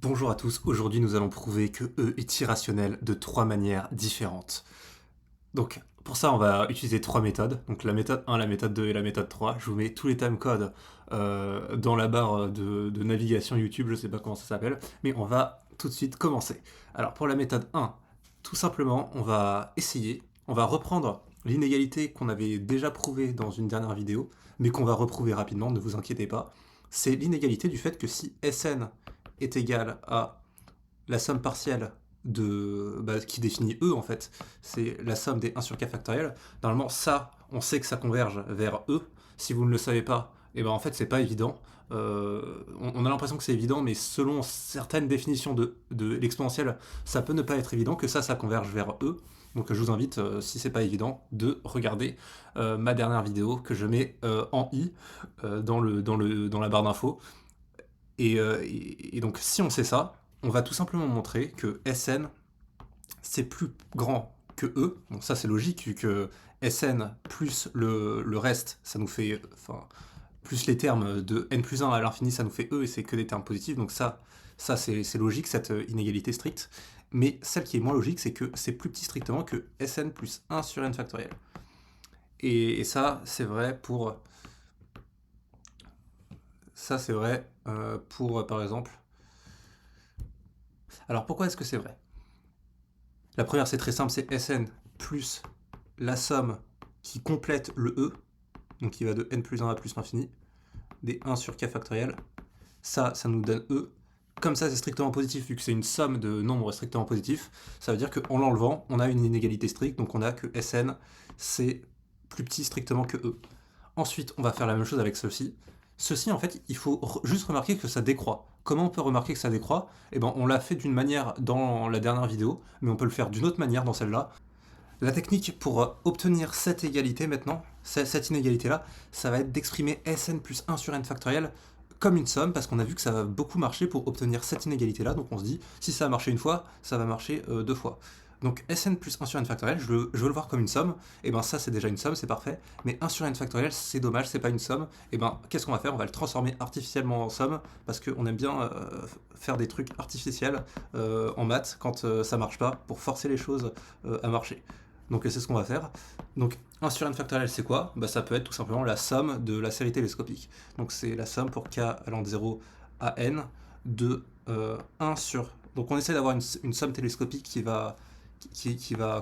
Bonjour à tous, aujourd'hui nous allons prouver que E est irrationnel de trois manières différentes. Donc pour ça on va utiliser trois méthodes, donc la méthode 1, la méthode 2 et la méthode 3. Je vous mets tous les timecodes dans la barre de navigation YouTube, je sais pas comment ça s'appelle, mais on va tout de suite commencer. Alors pour la méthode 1, tout simplement on va essayer, on va reprendre l'inégalité qu'on avait déjà prouvée dans une dernière vidéo, mais qu'on va reprouver rapidement, ne vous inquiétez pas. C'est l'inégalité du fait que si Sn est égal à la somme partielle qui définit E en fait, c'est la somme des 1 sur k factoriel. Normalement, ça, on sait que ça converge vers E. Si vous ne le savez pas, et ben en fait, c'est pas évident. On a l'impression que c'est évident, mais selon certaines définitions de l'exponentielle, ça peut ne pas être évident que ça converge vers E. Donc je vous invite, si c'est pas évident, de regarder ma dernière vidéo que je mets en i dans la barre d'infos. Et donc, si on sait ça, on va tout simplement montrer que Sn, c'est plus grand que E. Bon, ça, c'est logique, vu que Sn plus le reste, ça nous fait... Enfin, plus les termes de n plus 1 à l'infini, ça nous fait E, et c'est que des termes positifs. Donc ça c'est logique, cette inégalité stricte. Mais celle qui est moins logique, c'est que c'est plus petit strictement que Sn plus 1 sur n factoriel. Et ça, c'est vrai pour... Ça, c'est vrai pour, par exemple... Alors, pourquoi est-ce que c'est vrai? La première, c'est très simple, c'est Sn plus la somme qui complète le E, donc qui va de n plus 1 à plus l'infini, des 1 sur k factoriel. Ça nous donne E. Comme ça, c'est strictement positif, vu que c'est une somme de nombres strictement positifs. Ça veut dire qu'en l'enlevant, on a une inégalité stricte, donc on a que Sn, c'est plus petit strictement que E. Ensuite, on va faire la même chose avec ceci. Ceci, en fait, il faut juste remarquer que ça décroît. Comment on peut remarquer que ça décroît? Eh ben, on l'a fait d'une manière dans la dernière vidéo, mais on peut le faire d'une autre manière dans celle-là. La technique pour obtenir cette égalité maintenant, cette inégalité-là, ça va être d'exprimer Sn plus 1 sur n factoriel comme une somme, parce qu'on a vu que ça va beaucoup marcher pour obtenir cette inégalité-là, donc on se dit, si ça a marché une fois, ça va marcher deux fois. Donc Sn plus 1 sur n factoriel, je veux le voir comme une somme, et ben ça c'est déjà une somme, c'est parfait, mais 1 sur n factoriel, c'est dommage, c'est pas une somme, et ben qu'est-ce qu'on va faire? On va le transformer artificiellement en somme, parce qu'on aime bien faire des trucs artificiels en maths quand ça marche pas, pour forcer les choses à marcher. Donc c'est ce qu'on va faire. Donc 1 sur n factoriel, c'est quoi? Bah, ça peut être tout simplement la somme de la série télescopique. Donc c'est la somme pour k allant de 0 à n de 1 sur... Donc on essaie d'avoir une somme télescopique qui va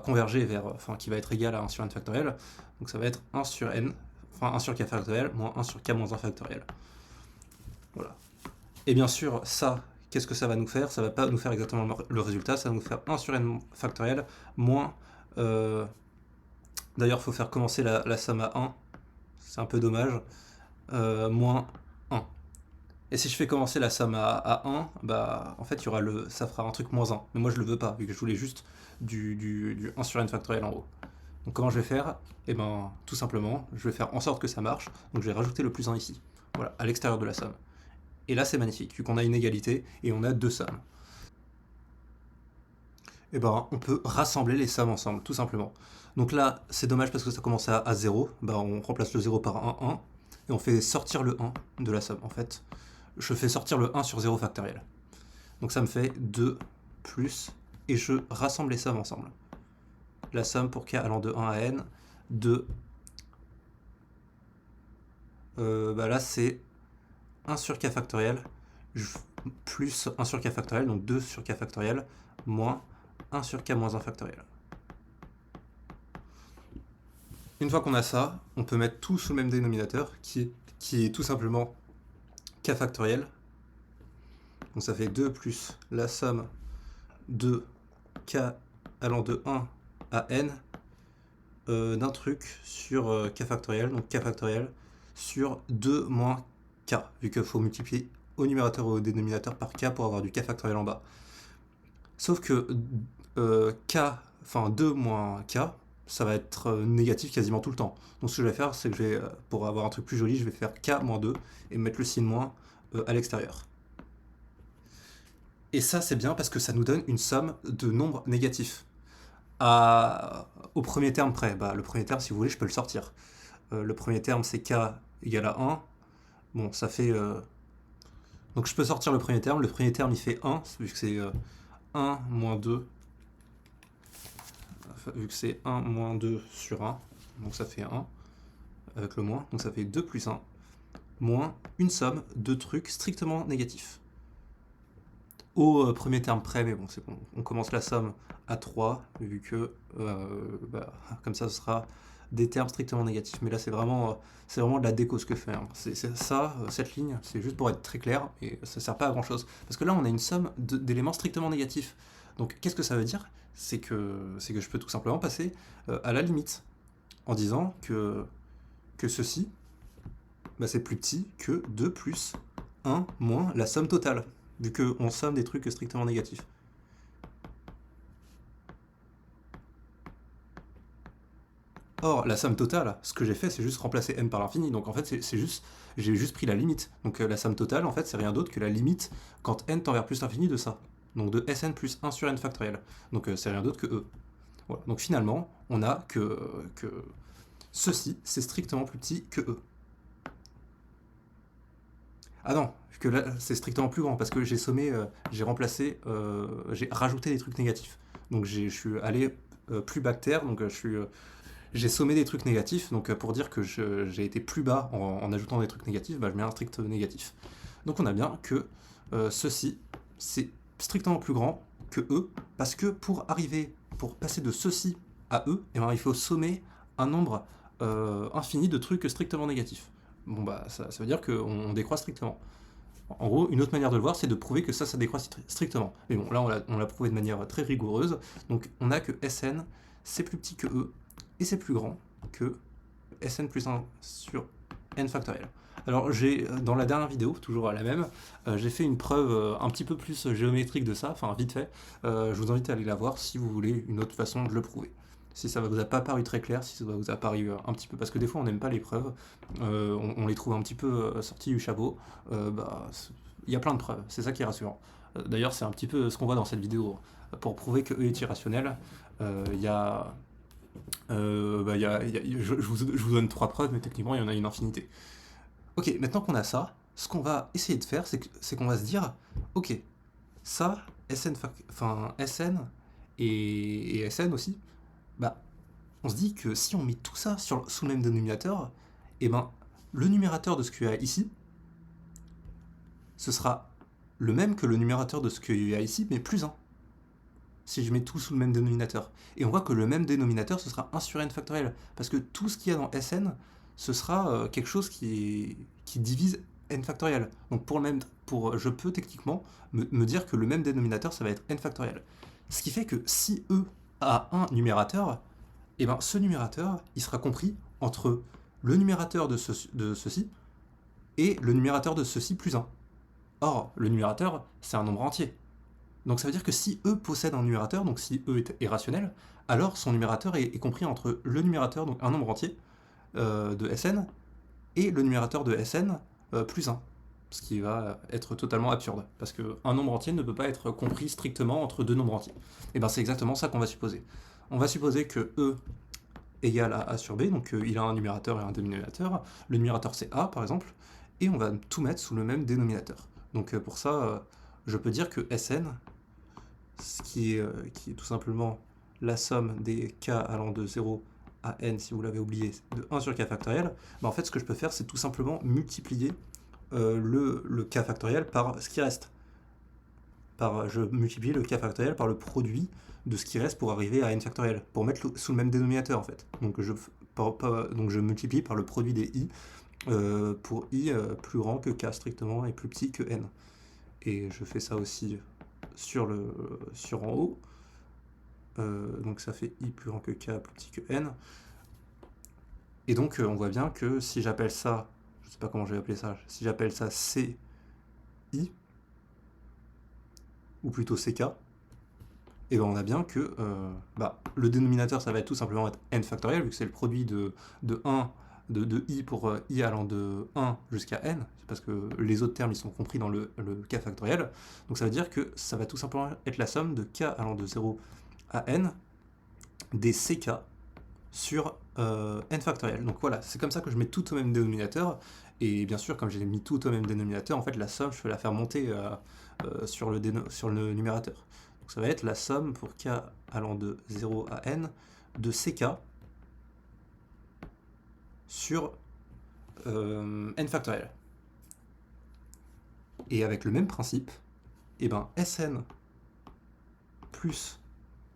converger vers... Enfin, qui va être égale à 1 sur n factoriel. Donc ça va être 1 sur n, enfin 1 sur k factoriel, moins 1 sur k moins 1 factoriel. Voilà. Et bien sûr, ça, qu'est-ce que ça va nous faire? Ça va pas nous faire exactement le résultat, ça va nous faire 1 sur n factoriel moins... D'ailleurs, il faut faire commencer la somme à 1, c'est un peu dommage, moins 1. Et si je fais commencer la somme à 1, bah, en fait, ça fera un truc moins 1. Mais moi, je le veux pas, vu que je voulais juste du 1 sur n factoriel en haut. Donc comment je vais faire? Eh ben, tout simplement, je vais faire en sorte que ça marche. Donc je vais rajouter le plus 1 ici, voilà, à l'extérieur de la somme. Et là, c'est magnifique, vu qu'on a une égalité et on a deux sommes. Eh ben, on peut rassembler les sommes ensemble, tout simplement. Donc là, c'est dommage parce que ça commence à 0. Ben, on remplace le 0 par 1, 1. Et on fait sortir le 1 de la somme, en fait. Je fais sortir le 1 sur 0 factoriel. Donc ça me fait 2 plus... Et je rassemble les sommes ensemble. La somme pour k allant de 1 à n, 2... bah là, c'est 1 sur k factoriel, plus 1 sur k factoriel, donc 2 sur k factoriel, moins 1 sur k moins 1 factoriel. Une fois qu'on a ça, on peut mettre tout sous le même dénominateur, qui est tout simplement k factoriel. Donc ça fait 2 plus la somme de k allant de 1 à n d'un truc sur k factoriel, donc k factoriel, sur 2 moins k, vu qu'il faut multiplier au numérateur et au dénominateur par k pour avoir du k factoriel en bas. Sauf que k, enfin 2 moins k, ça va être négatif quasiment tout le temps. Donc ce que je vais faire, c'est que pour avoir un truc plus joli, je vais faire k moins 2 et mettre le signe moins à l'extérieur. Et ça, c'est bien parce que ça nous donne une somme de nombres négatifs. Au premier terme près, bah, le premier terme, si vous voulez, je peux le sortir. Le premier terme, c'est k égale à 1. Bon, ça fait Donc je peux sortir le premier terme il fait 1, vu que c'est 1 moins 2, vu que c'est 1 moins 2 sur 1, donc ça fait 1, avec le moins, donc ça fait 2 plus 1, moins une somme de trucs strictement négatifs. Au premier terme près, mais bon, c'est bon, on commence la somme à 3, vu que comme ça ce sera des termes strictement négatifs. Mais là c'est vraiment de la déco ce que fait. Hein. Cette ligne, c'est juste pour être très clair, et ça sert pas à grand chose. Parce que là on a une somme d'éléments strictement négatifs. Donc qu'est-ce que ça veut dire? C'est que je peux tout simplement passer à la limite, en disant que ceci, c'est plus petit que 2 plus 1 moins la somme totale, vu qu'on somme des trucs strictement négatifs. Or, la somme totale, ce que j'ai fait, c'est juste remplacer n par l'infini. Donc en fait, j'ai juste pris la limite. Donc la somme totale, en fait, c'est rien d'autre que la limite quand n tend vers plus l'infini de ça. Donc de Sn plus 1 sur n factoriel. Donc c'est rien d'autre que E. Voilà. Donc finalement, on a que ceci, c'est strictement plus petit que E. Ah non, que là, c'est strictement plus grand, parce que j'ai sommé, j'ai remplacé, j'ai rajouté des trucs négatifs. Donc je suis allé plus bactère, donc j'ai sommé des trucs négatifs, donc pour dire que j'ai été plus bas en ajoutant des trucs négatifs, je mets un strict négatif. Donc on a bien que ceci, c'est strictement plus grand que E, parce que pour passer de ceci à E, eh ben, il faut sommer un nombre infini de trucs strictement négatifs. Bon bah ça veut dire qu'on décroît strictement. En gros, une autre manière de le voir, c'est de prouver que ça décroît strictement. Mais bon, là on l'a prouvé de manière très rigoureuse, donc on a que Sn, c'est plus petit que E, et c'est plus grand que Sn plus 1 sur n factoriel. Alors dans la dernière vidéo, toujours la même, j'ai fait une preuve un petit peu plus géométrique de ça, enfin vite fait. Je vous invite à aller la voir si vous voulez une autre façon de le prouver. Si ça vous a pas paru très clair, si ça vous a paru un petit peu, parce que des fois on n'aime pas les preuves, on les trouve un petit peu sorties du chapeau, il y a plein de preuves, c'est ça qui est rassurant. D'ailleurs c'est un petit peu ce qu'on voit dans cette vidéo. Pour prouver que E est irrationnel, il y a je vous donne 3 preuves, mais techniquement il y en a une infinité. Ok, maintenant qu'on a ça, ce qu'on va essayer de faire, c'est qu'on va se dire, ok, ça, Sn et Sn aussi, on se dit que si on met tout ça sous le même dénominateur, et le numérateur de ce qu'il y a ici, ce sera le même que le numérateur de ce qu'il y a ici, mais plus 1. Si je mets tout sous le même dénominateur. Et on voit que le même dénominateur, ce sera 1 sur n factoriel. Parce que tout ce qu'il y a dans Sn, ce sera quelque chose qui divise n factoriel. Donc je peux techniquement me dire que le même dénominateur, ça va être n factoriel. Ce qui fait que si E a un numérateur, et ce numérateur, il sera compris entre le numérateur de ceci et le numérateur de ceci plus 1. Or, le numérateur, c'est un nombre entier. Donc ça veut dire que si E possède un numérateur, donc si E est rationnel, alors son numérateur est compris entre le numérateur, donc un nombre entier de Sn, et le numérateur de Sn plus 1. Ce qui va être totalement absurde, parce qu'un nombre entier ne peut pas être compris strictement entre deux nombres entiers. Et c'est exactement ça qu'on va supposer. On va supposer que E égale à A sur B, donc il a un numérateur et un dénominateur. Le numérateur c'est A par exemple, et on va tout mettre sous le même dénominateur. Donc pour ça, je peux dire que Sn, ce qui est tout simplement la somme des k allant de 0 à n, si vous l'avez oublié, de 1 sur k factoriel, en fait ce que je peux faire c'est tout simplement multiplier le k factoriel par ce qui reste. Je multiplie le k factoriel par le produit de ce qui reste pour arriver à n factoriel, pour mettre sous le même dénominateur en fait. Donc je multiplie par le produit des i, pour i plus grand que k strictement et plus petit que n. Et je fais ça aussi sur en haut. Donc ça fait i plus grand que k plus petit que n. Et donc on voit bien que si j'appelle ça, je sais pas comment je vais appeler ça, si j'appelle ça ci, ou plutôt ck, et on a bien que le dénominateur ça va être tout simplement être n factoriel, vu que c'est le produit de 1 de i pour i allant de 1 jusqu'à n, parce que les autres termes ils sont compris dans le k factoriel. Donc ça veut dire que ça va tout simplement être la somme de k allant de 0 à n des ck sur n factoriel. Donc voilà, c'est comme ça que je mets tout au même dénominateur. Et bien sûr, comme j'ai mis tout au même dénominateur, en fait, la somme, je peux la faire monter sur le numérateur. Donc ça va être la somme pour k allant de 0 à n de ck sur n factoriel. Et avec le même principe, et ben Sn plus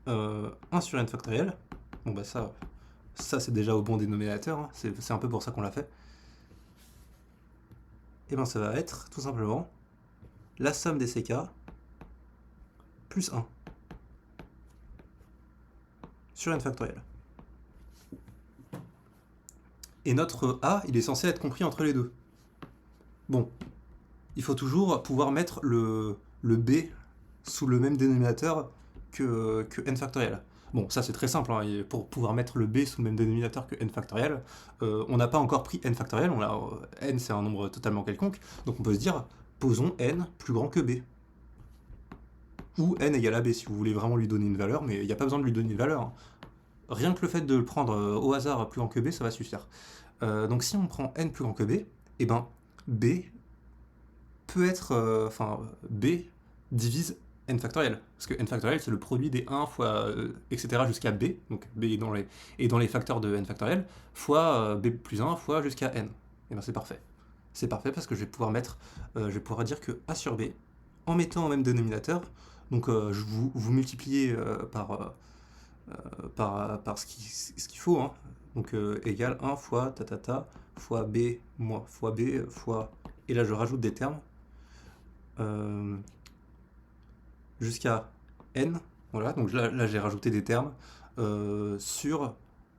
1 sur n factoriel, bon bah ça c'est déjà au bon dénominateur, hein, c'est un peu pour ça qu'on l'a fait, et ben ça va être tout simplement la somme des ck plus 1 sur n factoriel. Et notre a, il est censé être compris entre les deux. Bon, il faut toujours pouvoir mettre le b sous le même dénominateur que n factoriel. Bon, ça c'est très simple, hein, pour pouvoir mettre le b sous le même dénominateur que n factoriel, on n'a pas encore pris n factoriel, n c'est un nombre totalement quelconque, donc on peut se dire, posons n plus grand que b. Ou n égale à b si vous voulez vraiment lui donner une valeur, mais il n'y a pas besoin de lui donner une valeur, hein. Rien que le fait de le prendre au hasard plus grand que b, ça va suffire. Donc si on prend n plus grand que b, et ben b peut être, b divise n factoriel, parce que n factoriel c'est le produit des 1 fois etc. jusqu'à b, donc b est dans les facteurs de n factoriel, fois b plus 1 fois jusqu'à n. Et bien c'est parfait. C'est parfait parce que je vais pouvoir dire que a sur b, en mettant au même dénominateur, donc vous multipliez par ce qu'il faut, hein. Donc égale 1 fois tatata fois b moins fois b fois, et là je rajoute des termes, jusqu'à n, voilà, donc là j'ai rajouté des termes sur,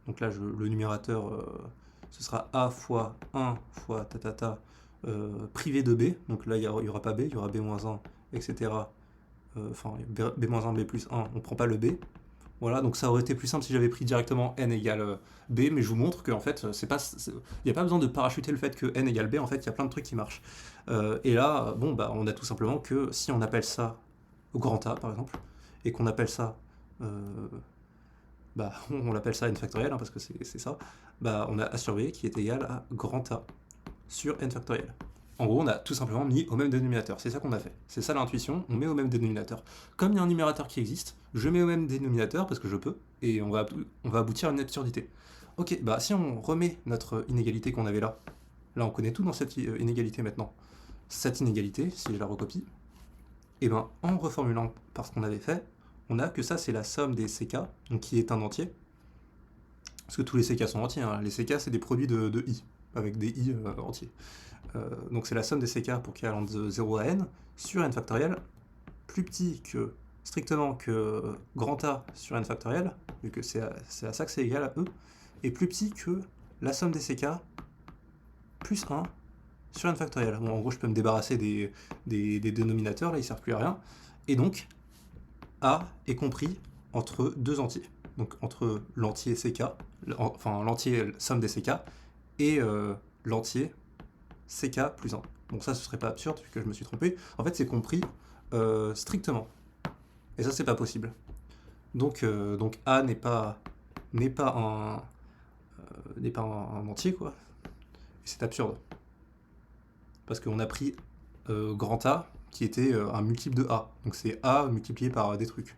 donc là le numérateur ce sera a fois 1 fois tatata privé de b, donc là il n'y aura pas b, il y aura b moins 1, etc. Enfin b moins 1, b plus 1, on prend pas le b. Voilà, donc ça aurait été plus simple si j'avais pris directement n égale b, mais je vous montre qu'en fait, il n'y a pas besoin de parachuter le fait que n égale b, en fait, il y a plein de trucs qui marchent. Et là, bon, bah, on a tout simplement que si on appelle ça au grand A, par exemple, et qu'on appelle ça, bah, on l'appelle ça n factoriel, hein, parce que c'est ça, bah, on a a sur b qui est égal à grand A sur n factoriel. En gros, on a tout simplement mis au même dénominateur. C'est ça qu'on a fait. C'est ça l'intuition, on met au même dénominateur. Comme il y a un numérateur qui existe, je mets au même dénominateur parce que je peux, et on va aboutir à une absurdité. Ok, bah si on remet notre inégalité qu'on avait là on connaît tout dans cette inégalité maintenant. Cette inégalité, si je la recopie, et ben en reformulant par ce qu'on avait fait, on a que ça c'est la somme des ck, donc qui est un entier, parce que tous les ck sont entiers, hein. Les ck c'est des produits de i, avec des i entiers. Donc c'est la somme des ck pour k allant de 0 à n sur n factoriel, plus petit que strictement que grand A sur n factoriel, vu que c'est à ça que c'est égal à e, et plus petit que la somme des ck plus 1 sur n factoriel. Bon, en gros, je peux me débarrasser des dénominateurs, là, ils ne servent plus à rien. Et donc, A est compris entre deux entiers. Donc, entre l'entier ck, enfin, l'entier somme des ck, et l'entier ck plus 1. Bon, ça, ce serait pas absurde, vu que je me suis trompé. En fait, c'est compris strictement. Et ça, c'est pas possible. Donc A n'est pas un entier, quoi. Et c'est absurde. Parce qu'on a pris grand A, qui était un multiple de A. Donc c'est A multiplié par des trucs,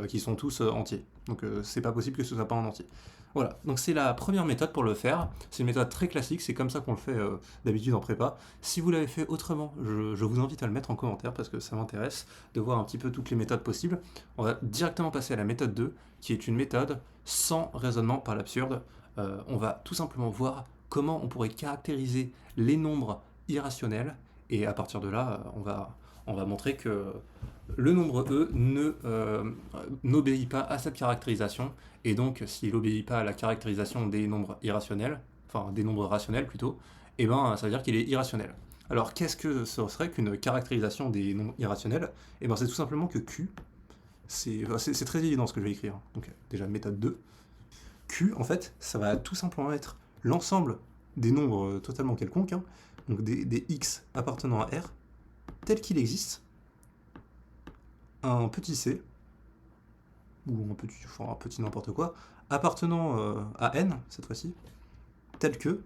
qui sont tous entiers. Donc c'est pas possible que ce soit pas en entier. Voilà, donc c'est la première méthode pour le faire. C'est une méthode très classique, c'est comme ça qu'on le fait d'habitude en prépa. Si vous l'avez fait autrement, je vous invite à le mettre en commentaire parce que ça m'intéresse de voir un petit peu toutes les méthodes possibles. On va directement passer à la méthode 2, qui est une méthode sans raisonnement par l'absurde. On va tout simplement voir comment on pourrait caractériser les nombres irrationnels, et à partir de là, on va montrer que le nombre E n'obéit pas à cette caractérisation, et donc s'il n'obéit pas à la caractérisation des nombres irrationnels, enfin des nombres rationnels plutôt, et ben ça veut dire qu'il est irrationnel. Alors qu'est-ce que ce serait qu'une caractérisation des nombres irrationnels? Et ben c'est tout simplement que Q, c'est très évident ce que je vais écrire, donc déjà méthode 2, Q en fait ça va tout simplement être l'ensemble des nombres totalement quelconques, hein, donc des x appartenant à R, tel qu'il existe, un petit c, ou un petit n'importe quoi, appartenant à n, cette fois-ci, tel que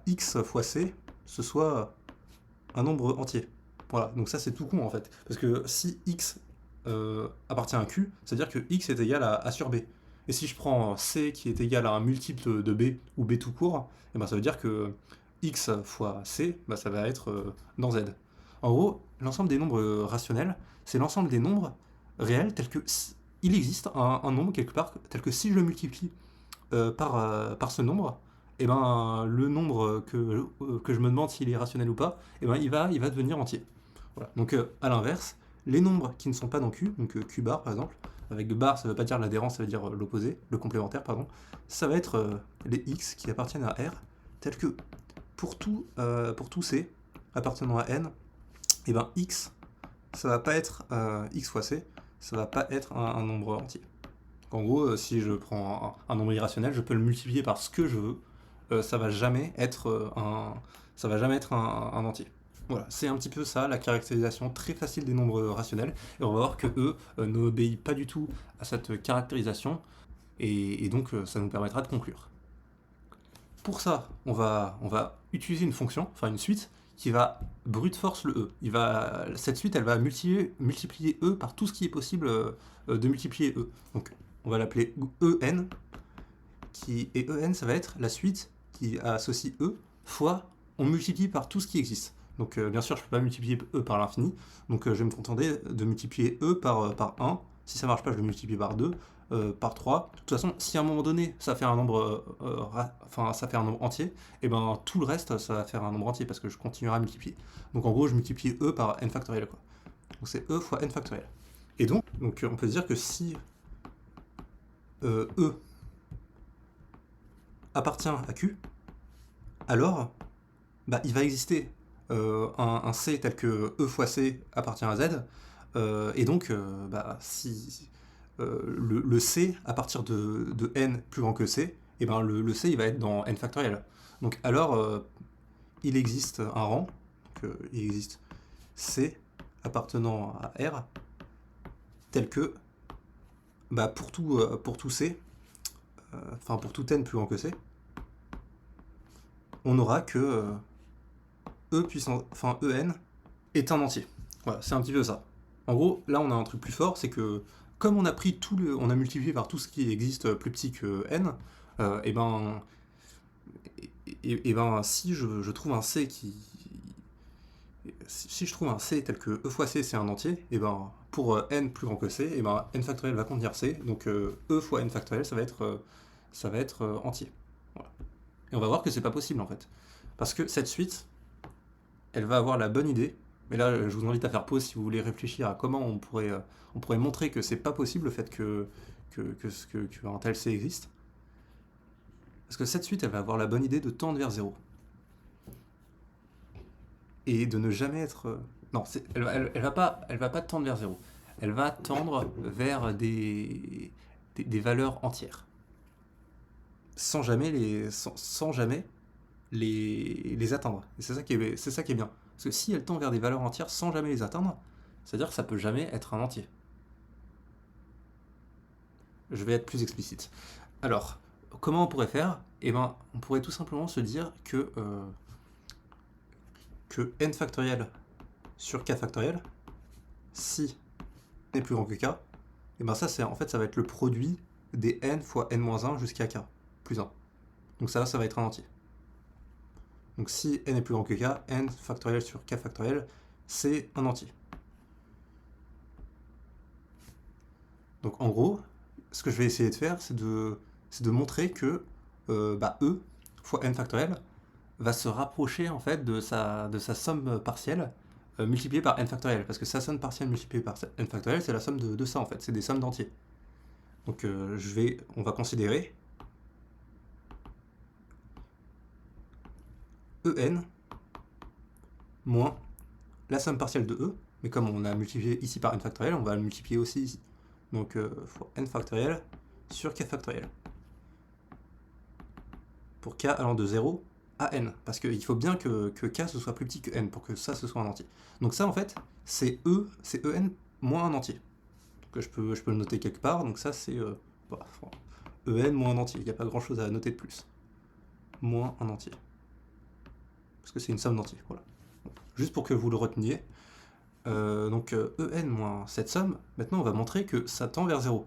x fois c, ce soit un nombre entier. Voilà, donc ça c'est tout con en fait. Parce que si x appartient à q, c'est-à-dire que x est égal à a sur b. Et si je prends c qui est égal à un multiple de b, ou b tout court, et ben ça veut dire que x fois c, ça va être dans z. En gros, l'ensemble des nombres rationnels, c'est l'ensemble des nombres réels tels que il existe un nombre quelque part, tel que si je le multiplie par ce nombre, et ben le nombre que je me demande s'il est rationnel ou pas, et ben il va devenir entier. Voilà. Donc à l'inverse, les nombres qui ne sont pas dans Q, donc Q bar par exemple, avec bar ça ne veut pas dire l'adhérence, ça veut dire l'opposé, le complémentaire, pardon, ça va être les x qui appartiennent à R, tels que pour tout C appartenant à n, et ben x, ça va pas être x fois c, ça va pas être un nombre entier. Donc, en gros, si je prends un nombre irrationnel, je peux le multiplier par ce que je veux, ça va jamais être un entier. Voilà, c'est un petit peu ça, la caractérisation très facile des nombres rationnels. Et on va voir que eux n'obéissent pas du tout à cette caractérisation, et donc ça nous permettra de conclure. Pour ça, on va utiliser une fonction, enfin une suite, qui va brute force le e. Cette suite, elle va multiplier e par tout ce qui est possible de multiplier e. Donc on va l'appeler en, et en ça va être la suite qui associe e fois on multiplie par tout ce qui existe. Donc bien sûr je ne peux pas multiplier e par l'infini, donc je vais me contenter de multiplier e par 1. Si ça ne marche pas, je vais multiplier par 2, par 3. De toute façon, si à un moment donné ça fait un nombre, ça fait un nombre entier, et ben tout le reste ça va faire un nombre entier parce que je continuerai à multiplier. Donc en gros je multiplie e par n factoriel quoi. Donc c'est e fois n factoriel. Et donc on peut dire que si e appartient à q, alors il va exister un c tel que e fois c appartient à z, et donc si le c à partir de n plus grand que c, et ben le c il va être dans n factoriel. Donc alors il existe un rang, donc, il existe c appartenant à R tel que pour tout c, pour tout n plus grand que c, on aura que en est un entier. Voilà, c'est un petit peu ça. En gros, là on a un truc plus fort, c'est que comme on a pris on a multiplié par tout ce qui existe plus petit que n, si je trouve un c si je trouve un c tel que e fois c c'est un entier, et ben pour n plus grand que c, et ben n factoriel va contenir c, donc e fois n factoriel ça va être entier. Voilà. Et on va voir que c'est pas possible en fait, parce que cette suite elle va avoir la bonne idée, mais là je vous invite à faire pause si vous voulez réfléchir à comment on pourrait montrer que c'est pas possible le fait qu'un tel c existe. Parce que cette suite elle va avoir la bonne idée de tendre vers 0. Et de ne jamais être... Non, elle va pas tendre vers 0. Elle va tendre vers des valeurs entières. Sans jamais les atteindre. Et c'est ça qui est bien. Parce que si elle tend vers des valeurs entières sans jamais les atteindre, c'est-à-dire que ça peut jamais être un entier. Je vais être plus explicite. Alors, comment on pourrait faire ? Eh ben, on pourrait tout simplement se dire que n factoriel sur k factoriel, si n est plus grand que k, et ben ça va être le produit des n fois n-1 jusqu'à k plus 1. Donc ça va être un entier. Donc si n est plus grand que k, n factoriel sur k factoriel, c'est un entier. Donc en gros, ce que je vais essayer de faire, c'est de montrer que e fois n factoriel va se rapprocher en fait de sa somme partielle multipliée par n factoriel, parce que sa somme partielle multipliée par n factoriel, c'est la somme de ça en fait, c'est des sommes d'entiers. Donc on va considérer en moins la somme partielle de e, mais comme on a multiplié ici par n factoriel, on va le multiplier aussi ici. Donc fois n factoriel sur k factoriel. Pour k allant de 0 à n, parce qu'il faut bien que k ce soit plus petit que n pour que ça ce soit un entier. Donc ça en fait c'est en moins un entier. que je peux le noter quelque part, donc ça c'est en moins un entier, il n'y a pas grand chose à noter de plus. Moins un entier. Parce que c'est une somme d'entiers, voilà. Juste pour que vous le reteniez. Donc en moins cette somme, maintenant on va montrer que ça tend vers 0.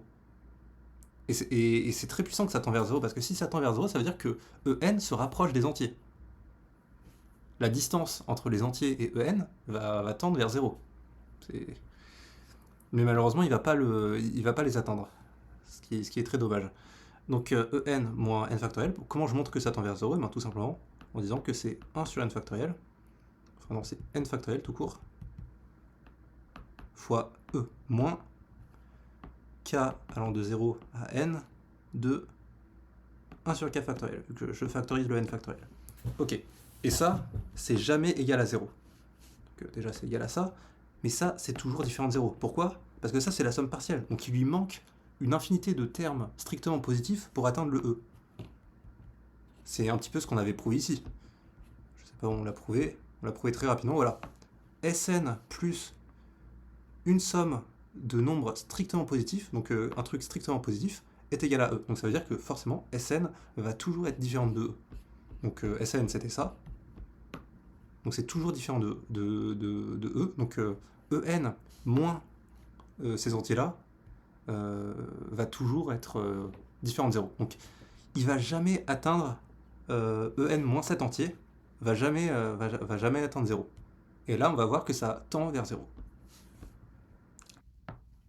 Et c'est très puissant que ça tend vers 0, parce que si ça tend vers 0, ça veut dire que en se rapproche des entiers. La distance entre les entiers et en va tendre vers 0. Mais malheureusement, il va pas les atteindre, ce qui est très dommage. Donc en moins n factoriel, comment je montre que ça tend vers 0? Eh bien, tout simplement en disant que c'est 1 sur n factoriel, enfin non, c'est n factoriel tout court, fois e moins k allant de 0 à n de 1 sur k factoriel, vu que je factorise le n factoriel. Ok, et ça, c'est jamais égal à 0. Donc déjà, c'est égal à ça, mais ça, c'est toujours différent de 0. Pourquoi? Parce que ça, c'est la somme partielle, donc il lui manque une infinité de termes strictement positifs pour atteindre le e. C'est un petit peu ce qu'on avait prouvé ici. Je sais pas où on l'a prouvé très rapidement, voilà. Sn plus une somme de nombres strictement positifs, donc un truc strictement positif, est égal à e. Donc ça veut dire que forcément, Sn va toujours être différent de e. Donc Sn c'était ça. Donc c'est toujours différent de e. Donc En moins ces entiers-là va toujours être différent de 0. Donc il va jamais atteindre En moins cet entier, va jamais atteindre 0. Et là, on va voir que ça tend vers 0.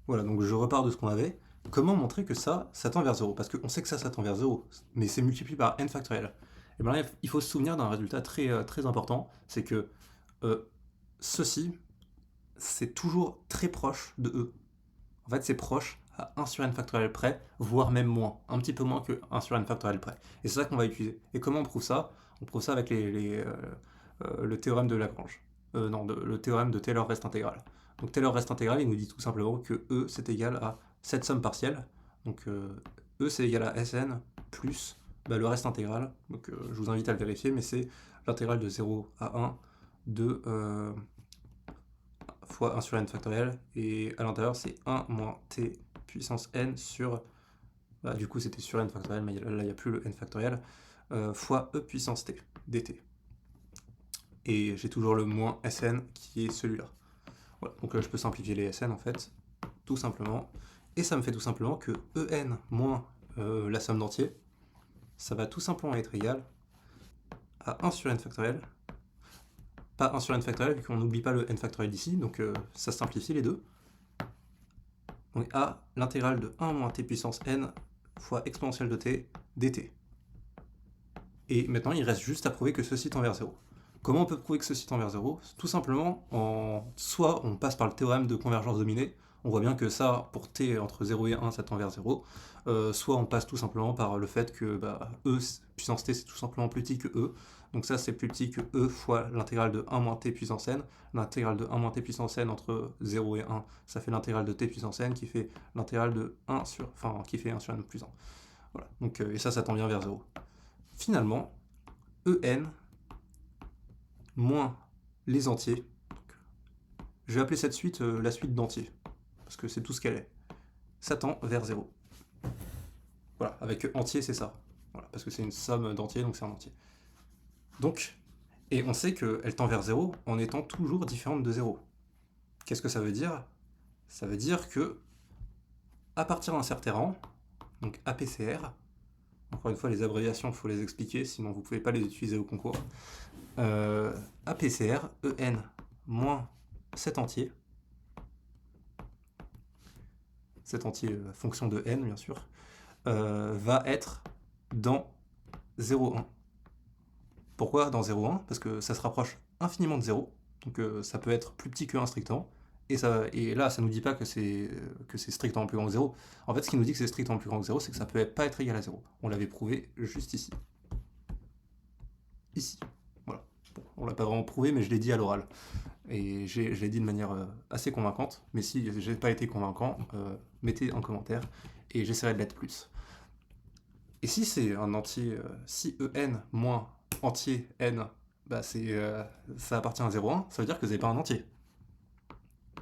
Voilà, donc je repars de ce qu'on avait. Comment montrer que ça tend vers 0? Parce qu'on sait que ça tend vers 0, mais c'est multiplié par n factoriel. Et bien là, il faut se souvenir d'un résultat très important, c'est que ceci, c'est toujours très proche de e. En fait, c'est proche à 1 sur n factoriel près, voire même moins, un petit peu moins que 1 sur n factoriel près. Et c'est ça qu'on va utiliser. Et comment on prouve ça? On prouve ça avec le théorème de Lagrange. Le théorème de Taylor reste intégral. Donc Taylor reste intégral, il nous dit tout simplement que E c'est égal à cette somme partielle. Donc E c'est égal à Sn plus le reste intégral. Donc je vous invite à le vérifier, mais c'est l'intégrale de 0 à 1 de fois 1 sur n factoriel. Et à l'intérieur c'est 1 moins t puissance n sur... du coup c'était sur n factoriel, mais là il n'y a plus le n factoriel. Fois e puissance t dt. Et j'ai toujours le moins Sn qui est celui-là. Voilà, donc je peux simplifier les Sn en fait, tout simplement. Et ça me fait tout simplement que En moins la somme d'entiers, ça va tout simplement être égal à 1 sur n factoriel. Pas 1 sur n factoriel, vu qu'on n'oublie pas le n factoriel d'ici, donc ça simplifie les deux. Donc à l'intégrale de 1 moins t puissance n fois exponentielle de t dt. Et maintenant, il reste juste à prouver que ceci tend vers 0. Comment on peut prouver que ceci tend vers 0? Tout simplement, soit on passe par le théorème de convergence dominée, on voit bien que ça, pour t entre 0 et 1, ça tend vers 0, soit on passe tout simplement par le fait que e puissance t, c'est tout simplement plus petit que e, donc ça c'est plus petit que e fois l'intégrale de 1 moins t puissance n, l'intégrale de 1 moins t puissance n entre 0 et 1, ça fait l'intégrale de t puissance n qui fait l'intégrale de 1 sur, enfin qui fait 1 sur n plus 1. Voilà, donc, et ça tend bien vers 0. Finalement, En moins les entiers, je vais appeler cette suite la suite d'entiers, parce que c'est tout ce qu'elle est, ça tend vers 0. Voilà, avec entier c'est ça, voilà, parce que c'est une somme d'entiers, donc c'est un entier. Donc, et on sait qu'elle tend vers 0 en étant toujours différente de 0. Qu'est-ce que ça veut dire? Ça veut dire que, à partir d'un certain rang, donc APCR, encore une fois les abréviations il faut les expliquer, sinon vous ne pouvez pas les utiliser au concours, APCR, En moins cet entier fonction de n bien sûr, va être dans 0,1. Pourquoi dans 0,1? Parce que ça se rapproche infiniment de 0, donc ça peut être plus petit que 1 strictement, et là ça nous dit pas que c'est strictement plus grand que 0. En fait ce qui nous dit que c'est strictement plus grand que 0, c'est que ça peut pas être égal à 0. On l'avait prouvé juste ici. Ici. Voilà. Bon, on l'a pas vraiment prouvé, mais je l'ai dit à l'oral. Et je l'ai dit de manière assez convaincante, mais si j'ai pas été convaincant, mettez en commentaire, et j'essaierai de l'être plus. Et si c'est un entier, si En moins entier n, ça appartient à 0,1, ça veut dire que c'est pas un entier.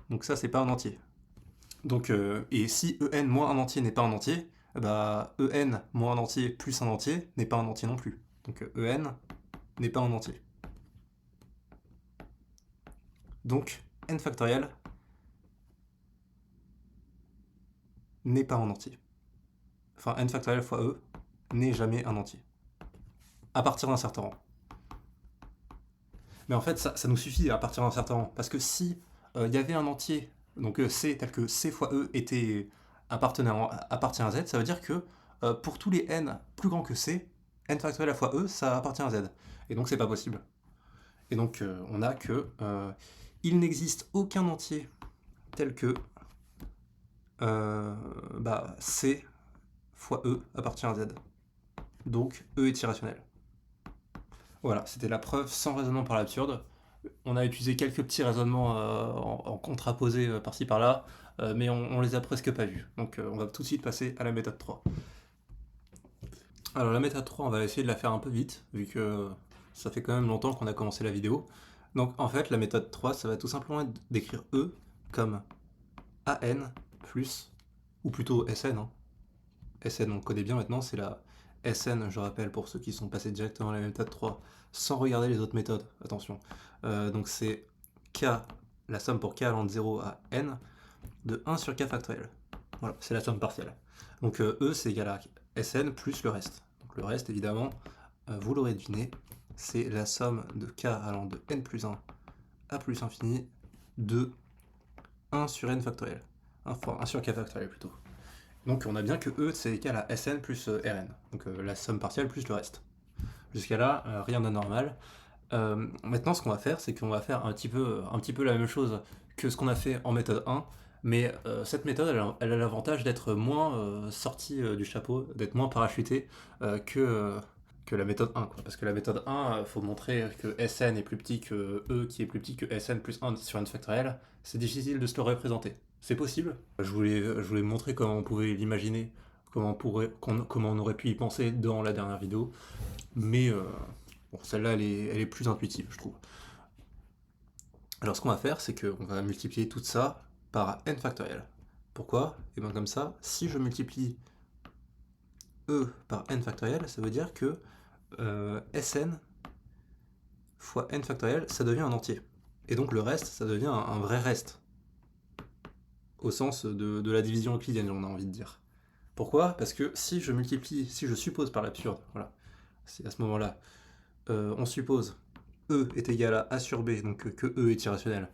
Donc ça, c'est pas un entier. Donc, et si en moins un entier n'est pas un entier, bah en moins un entier plus un entier n'est pas un entier non plus. Donc en n'est pas un entier. Donc n factoriel n'est pas un entier. Enfin, n factoriel fois e n'est jamais un entier. À partir d'un certain rang. Mais en fait, ça nous suffit à partir d'un certain rang. Parce que si il y avait un entier, donc c tel que c fois e appartient à z, ça veut dire que pour tous les n plus grands que c, n factoriel fois e, ça appartient à z. Et donc c'est pas possible. Et donc on a que il n'existe aucun entier tel que c fois e appartient à z. Donc e est irrationnel. Voilà, c'était la preuve sans raisonnement par l'absurde. On a utilisé quelques petits raisonnements en contraposé par-ci par-là, mais on les a presque pas vus. Donc on va tout de suite passer à la méthode 3. Alors la méthode 3, on va essayer de la faire un peu vite, vu que ça fait quand même longtemps qu'on a commencé la vidéo. Donc en fait, la méthode 3, ça va tout simplement être d'écrire E comme AN plus, ou plutôt SN. Hein. SN, on le connaît bien maintenant, c'est la SN, je rappelle, pour ceux qui sont passés directement à la méthode 3, sans regarder les autres méthodes, attention. Donc c'est K, la somme pour K allant de 0 à N, de 1 sur K factoriel. Voilà, c'est la somme partielle. Donc E, c'est égal à SN plus le reste. Donc le reste, évidemment, vous l'aurez deviné, c'est la somme de K allant de N plus 1 à plus infini de 1 sur N factoriel. Enfin, 1 sur K factoriel plutôt. Donc on a bien que E c'est égal à Sn plus Rn, donc la somme partielle plus le reste. Jusqu'à là, rien d'anormal. Maintenant ce qu'on va faire, c'est qu'on va faire un petit peu la même chose que ce qu'on a fait en méthode 1, mais cette méthode elle a l'avantage d'être moins sortie du chapeau, d'être moins parachutée que la méthode 1. Quoi. Parce que la méthode 1, il faut montrer que Sn est plus petit que E qui est plus petit que Sn plus 1 sur N factoriel. C'est difficile de se le représenter. C'est possible. Je voulais montrer comment on pouvait l'imaginer, comment on aurait pu y penser dans la dernière vidéo. Mais bon, celle-là, elle est plus intuitive, je trouve. Alors ce qu'on va faire, c'est qu'on va multiplier tout ça par n factoriel. Pourquoi? Et bien comme ça, si je multiplie e par n factoriel, ça veut dire que Sn fois n factoriel, ça devient un entier. Et donc le reste, ça devient un vrai reste. Au sens de la division euclidienne, on a envie de dire. Pourquoi? Parce que si je suppose par l'absurde, voilà, c'est à ce moment-là, on suppose E est égal à A sur B, donc que E est irrationnel,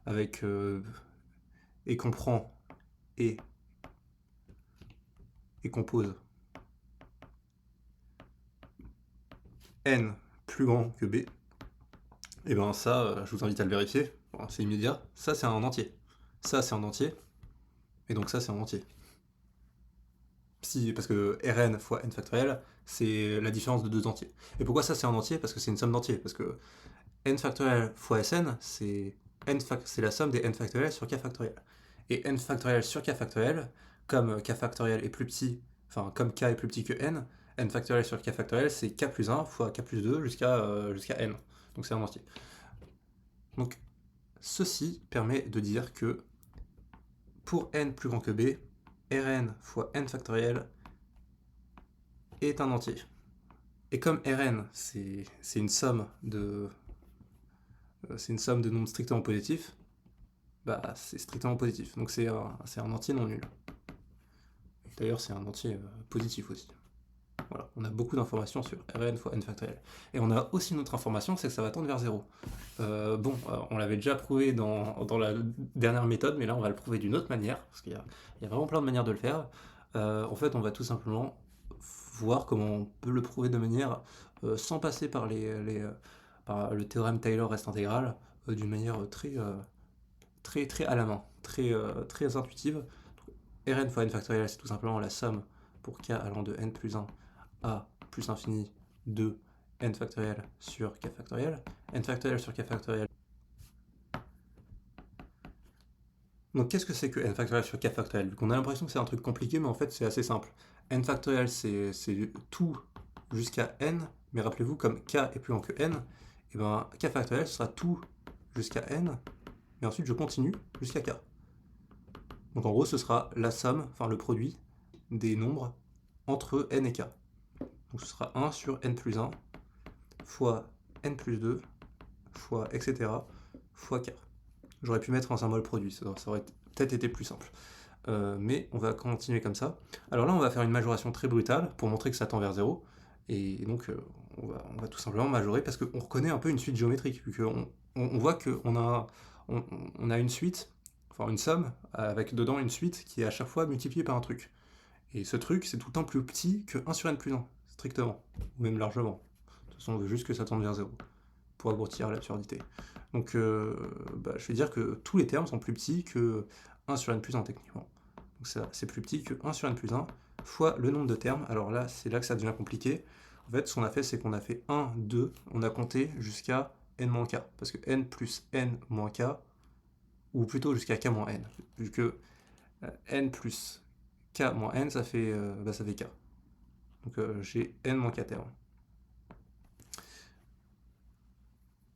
avec, et qu'on prend et qu'on pose N plus grand que B, et ben ça, je vous invite à le vérifier, bon, c'est immédiat, ça c'est un entier. Ça c'est un entier, et donc ça c'est un entier. Parce que Rn fois n factoriel, c'est la différence de deux entiers. Et pourquoi ça c'est un entier? Parce que c'est une somme d'entiers. Parce que n factoriel fois Sn, c'est la somme des n factoriels sur k factoriel. Et n factoriel sur k factoriel, comme k factoriel est plus petit, enfin comme k est plus petit que n factoriel sur k factoriel, c'est k plus 1 fois k plus 2 jusqu'à n. Donc c'est un entier. Donc ceci permet de dire que pour n plus grand que b, Rn fois n factoriel est un entier. Et comme Rn, c'est une somme de nombres strictement positifs, bah c'est strictement positif. Donc c'est un entier non nul. D'ailleurs, c'est un entier positif aussi. Voilà, on a beaucoup d'informations sur Rn fois n factoriel. Et on a aussi une autre information, c'est que ça va tendre vers 0. On l'avait déjà prouvé dans la dernière méthode, mais là on va le prouver d'une autre manière, parce qu'il y a vraiment plein de manières de le faire. En fait, on va tout simplement voir comment on peut le prouver de manière sans passer par par le théorème Taylor reste intégral, d'une manière très à la main, très intuitive. Rn fois n factoriel, c'est tout simplement la somme pour k allant de n plus 1 à plus infini de n factoriel sur k factoriel. N factoriel sur k factoriel. Donc qu'est-ce que c'est que n factoriel sur k factoriel? Vu qu'on a l'impression que c'est un truc compliqué, mais en fait c'est assez simple. N factoriel c'est tout jusqu'à n, mais rappelez-vous comme k est plus grand que n, et ben k factoriel sera tout jusqu'à n, et ensuite je continue jusqu'à k. Donc en gros, ce sera la somme, enfin le produit des nombres entre n et k. Donc ce sera 1 sur n plus 1 fois n plus 2 fois etc. fois k. J'aurais pu mettre un symbole produit, ça aurait peut-être été plus simple. Mais on va continuer comme ça. Alors là, on va faire une majoration très brutale pour montrer que ça tend vers 0. Et donc, on va tout simplement majorer parce qu'on reconnaît un peu une suite géométrique, vu qu'on on voit qu'on a, on a une suite, enfin une somme, avec dedans une suite qui est à chaque fois multipliée par un truc. Et ce truc, c'est tout le temps plus petit que 1 sur n plus 1, strictement, ou même largement. De toute façon, on veut juste que ça tende vers 0, pour aboutir à l'absurdité. Donc, je vais dire que tous les termes sont plus petits que 1 sur n plus 1, techniquement. Donc ça, c'est plus petit que 1 sur n plus 1 fois le nombre de termes. Alors là, c'est là que ça devient compliqué. En fait, ce qu'on a fait, c'est qu'on a fait 1, 2, on a compté jusqu'à n-k. Parce que n plus n moins k, ou plutôt jusqu'à k moins n. Vu que n plus k moins n, ça fait k. Donc j'ai n moins k termes.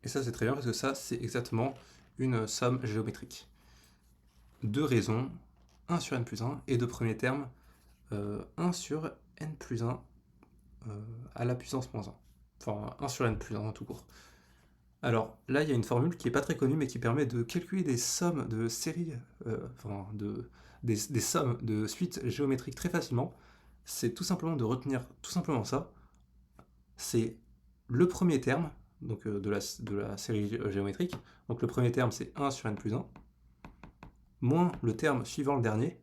Et ça, c'est très bien parce que ça, c'est exactement une somme géométrique. Deux raisons, 1 sur n plus 1, et deux premiers termes, 1 sur n plus 1 à la puissance moins 1. Enfin, 1 sur n plus 1 tout court. Alors là, il y a une formule qui n'est pas très connue, mais qui permet de calculer des sommes de séries, des sommes de suites géométriques très facilement. C'est tout simplement de retenir tout simplement ça. C'est le premier terme, donc de la série géométrique. Donc le premier terme, c'est 1 sur n plus 1, moins le terme suivant le dernier.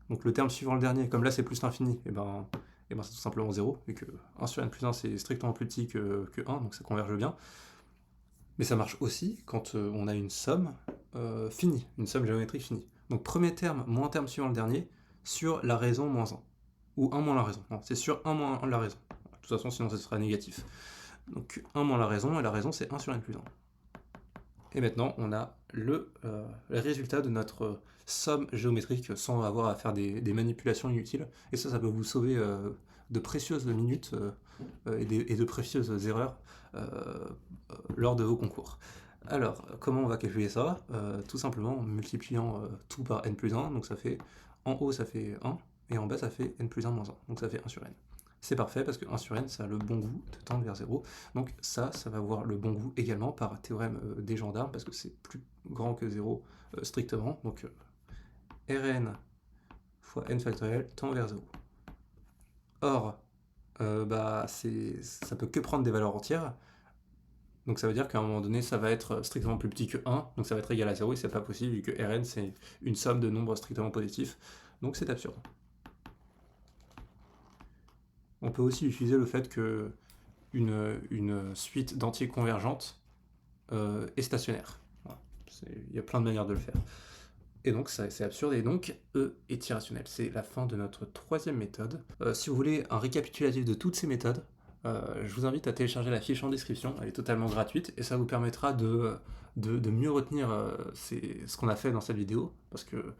Donc le terme suivant le dernier, comme là c'est plus l'infini, et ben c'est tout simplement 0, vu que 1 sur n plus 1 c'est strictement plus petit que 1, donc ça converge bien. Mais ça marche aussi quand on a une somme finie, une somme géométrique finie. Donc premier terme moins terme suivant le dernier, sur la raison moins 1. Ou 1 moins la raison. Non, c'est sur 1 moins 1 la raison. De toute façon, sinon ça sera négatif. Donc 1 moins la raison, et la raison c'est 1 sur n plus 1. Et maintenant, on a le résultat de notre somme géométrique sans avoir à faire des manipulations inutiles. Et ça peut vous sauver de précieuses minutes et de précieuses erreurs lors de vos concours. Alors, comment on va calculer ça? Tout simplement en multipliant tout par n plus 1. Donc ça fait, en haut ça fait 1, et en bas ça fait n plus 1 moins 1. Donc ça fait 1 sur n. C'est parfait parce que 1 sur n, ça a le bon goût de tendre vers 0. Donc ça va avoir le bon goût également par théorème des gendarmes, parce que c'est plus grand que 0 strictement. Donc Rn fois n factoriel tend vers 0. Or, ça peut que prendre des valeurs entières. Donc ça veut dire qu'à un moment donné, ça va être strictement plus petit que 1, donc ça va être égal à 0, et c'est pas possible, vu que Rn, c'est une somme de nombres strictement positifs. Donc c'est absurde. On peut aussi utiliser le fait que une suite d'entiers convergentes est stationnaire. Voilà. Il y a plein de manières de le faire. Et donc c'est absurde, et donc E est irrationnel. C'est la fin de notre troisième méthode. Si vous voulez un récapitulatif de toutes ces méthodes, je vous invite à télécharger la fiche en description, elle est totalement gratuite, et ça vous permettra de mieux retenir ce qu'on a fait dans cette vidéo, parce que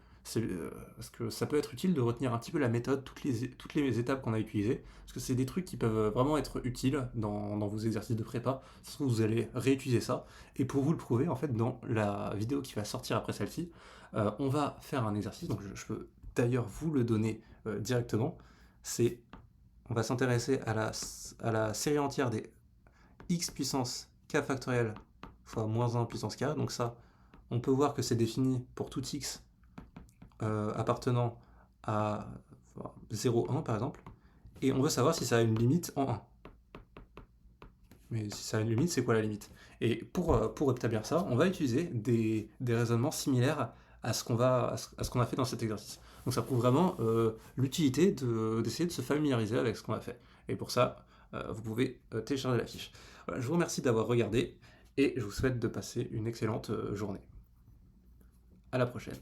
ça peut être utile de retenir un petit peu la méthode, toutes les étapes qu'on a utilisées, parce que c'est des trucs qui peuvent vraiment être utiles dans vos exercices de prépa. Ça se trouve, vous allez réutiliser ça, et pour vous le prouver, en fait, dans la vidéo qui va sortir après celle-ci, on va faire un exercice, donc je peux d'ailleurs vous le donner directement. On va s'intéresser à la série entière des x puissance k factoriel fois moins 1 puissance k. Donc ça, on peut voir que c'est défini pour tout x appartenant à 0, 1 par exemple. Et on veut savoir si ça a une limite en 1. Mais si ça a une limite, c'est quoi la limite? Et pour établir ça, on va utiliser des raisonnements similaires à ce qu'on a fait dans cet exercice. Donc ça prouve vraiment l'utilité d'essayer de se familiariser avec ce qu'on a fait. Et pour ça, vous pouvez télécharger la fiche. Voilà, je vous remercie d'avoir regardé, et je vous souhaite de passer une excellente journée. À la prochaine.